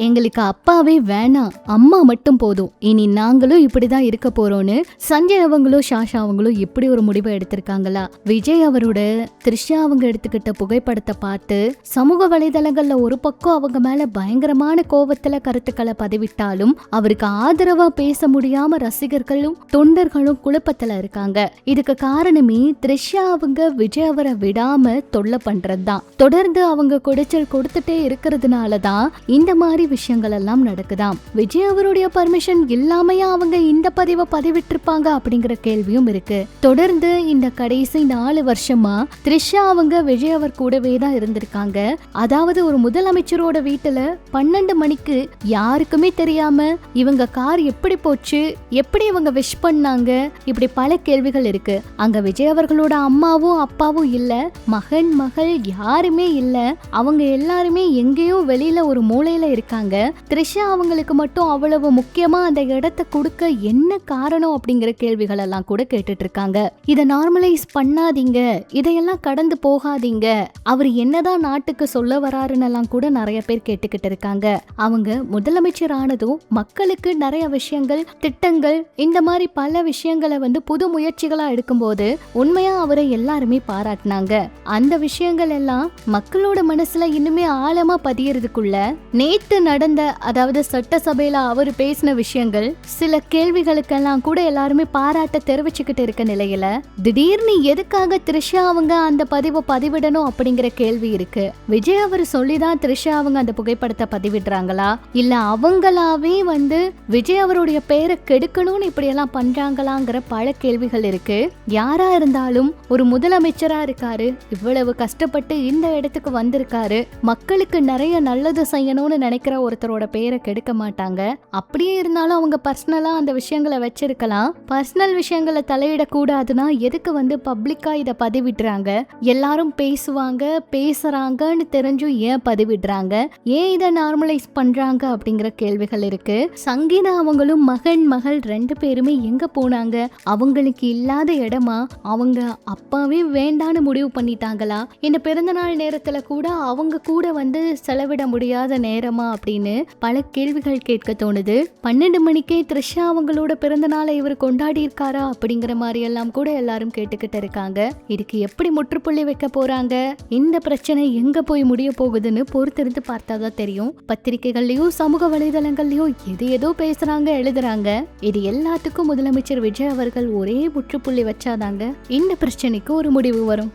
எங்களுக்கு அப்பாவே வேணாம், அம்மா மட்டும் போதும், இனி நாங்களும் இப்படிதான் இருக்க போறோம்னு சஞ்சய் அவங்களும் ஷாஷா அவங்களும் இப்படி ஒரு முடிவை எடுத்திருக்காங்களா? விஜய் அவரோட த்ரிஷா அவங்க எடுத்துக்கிட்ட புகைப்படத்தை பார்த்து சமூக வலைதளங்கள்ல ஒரு பக்கம் அவங்க மேல பயங்கரமான கோபத்துல கருத்துக்களை பதிவிட்டாலும் அவருக்கு ஆதரவா பேச முடியாம ரசிகர்களும் தொண்டர்களும் குழப்பத்துல இருக்காங்க. இதுக்கு காரணமே த்ரிஷா அவங்க விஜய் அவரை விடாம தொல்லை பண்றதுதான். தொடர்ந்து அவங்க குடைச்சல் கொடுத்துட்டே இருக்கிறதுனாலதான் இந்த மாதிரி விஷயங்கள் எல்லாம் நடக்குதாம். விஜய் அவருடைய பர்மிஷன் இல்லாமையா அவங்க இந்த பதிவை பதிவிட்டிருப்பாங்க அப்படிங்கிற கேள்வியும் இருக்கு. தொடர்ந்து இந்த கடைசி 4 வருஷமா த்ரிஷா அவங்க விஜய் அவர் கூடவே தான் இருந்திருக்காங்க. அதாவது ஒரு முதலமைச்சரோட வீட்டுல 12 மணிக்கு யாருக்குமே தெரியாம இவங்க கார் எப்படி போச்சு, எப்படி இவங்க விஷ் பண்ணாங்க, இப்படி பல கேள்விகள் இருக்கு. அங்க விஜய் அவர்களோட அம்மாவும் அப்பாவும் இல்ல, மகன் மகள் யாருமே இல்ல, அவங்க எல்லாருமே எங்கேயோ வெளியில ஒரு மூலையில இருக்காங்க. த்ரிஷா அவங்களுக்கு மட்டும் அவ்வளவு முக்கியமா அந்த இடத்தை கொடுக்க என்ன காரணம் அப்படிங்கிற கேள்விகள் எல்லாம் கூட கேட்டுட்டு இருக்காங்க. இதை நார்மலைஸ் பண்ணாதீங்க, இதையெல்லாம் கடந்து போகாதீங்க, அவர் என்னதான் நாட்டுக்கு சொல்ல வராருன்னு எல்லாம் கூட நிறைய பேர் கேட்டுக்கிட்டு இருக்காங்க. அவங்க முதலமைச்சர் ஆனதும் மக்களுக்கு நிறைய விஷயங்கள், திட்டங்கள், இந்த மாதிரி பல விஷயங்களை புது முயற்சிகளா எடுக்கும்போது உண்மையா அவரை எல்லாருமே பாராட்டினாங்க. அந்த விஷயங்கள் எல்லாம் மக்களோட மனசுல இன்னுமே ஆழமா பதியறதுக்குள்ள நேத்து நடந்த, அதாவது சட்டசபையில அவர் பேசின விஷயங்கள், சில கேள்விகளுக்கெல்லாம் கூட எல்லாருமே பாராட்ட தெரிவிச்சுக்கிட்டு இருக்க நிலையில திடீர்னு எதுக்காக த்ரிஷா அவங்க அந்த பதிவை பதிவிடணும் அப்படிங்கிற கேள்வி இருக்கு. விஜய் அவர் சொல்லிதான் த்ரிஷா அவங்க அந்த புகைப்படத்தை பதிவிடுறாங்களா, இல்ல அவங்களாவே விஜய் அவருடைய பெயரை கெடுக்கணும்னு இப்படி எல்லாம் பண்றாங்களாங்கிற பல கேள்விகள் இருக்கு. யாரா இருந்தாலும் ஒரு முதலமைச்சரா இருக்காரு, இவ்வளவு கஷ்டப்பட்டு இந்த இடத்துக்கு வந்திருக்காரு, மக்களுக்கு நிறைய நல்லது செய்யணும்னு நினைக்கிற ஒருத்தரோட பெயரை கெடுக்க மாட்டாங்க. அப்படியே இருந்தாலும் அவங்க பர்சனலா அந்த விஷயங்களை வச்சிருக்கலாம். பர்சனல் விஷயங்களை தலையிடக்கூடாதுன்னா எதுக்கு பப்ளிக்கா இதை பதிவிடுறாங்க? எல்லாரும் பேசுவாங்க, பேசுறாங்கன்னு தெரிஞ்சும் ஏன் பதிவிடுறாங்க? ஏன் இதை நார்மலைஸ் பண்றாங்க அப்படிங்கிற கேள்விகள் இருக்கு. சங்கீதா அவங்களும் மகன் மகள் 2 பேருமே எங்க போனாங்க? அவங்களுக்கு இல்லாத இடமா? அவங்க அப்பாவே வேண்டான்னு முடிவு பண்ணிட்டாங்களா? இந்த பிறந்தநாள் நேரத்துல கூட அவங்க கூட செலவிட முடியாத நேரமா அப்படின்னு பல கேள்விகள் கேட்க தோணுது. 12 மணிக்கே த்ரிஷா அவங்களோட பிறந்த நாளை இவர் கொண்டாடி இருக்காரா அப்படிங்கிற மாதிரி எல்லாம் கூட எல்லாரும் கேட்டுக்கிட்டு இருக்காங்க. இதுக்கு எப்படி முற்றுப்புள்ளி வைக்க போறாங்க, இந்த பிரச்சனை எங்க போய் முடிய போகுதுன்னு பொறுத்திருந்து பார்த்தாதான் தெரியும். பத்திரிகைகள்லயும் சமூக வலைதளங்கள்லயும் ஏதோ பேசுறாங்க, எழுதுறாங்க. இது எல்லாத்துக்கும் முதலமைச்சர் விஜய் அவர்கள் ஒரே முற்றுப்புள்ளி வச்சாதாங்க இந்த பிரச்சனைக்கு ஒரு முடிவு வரும்.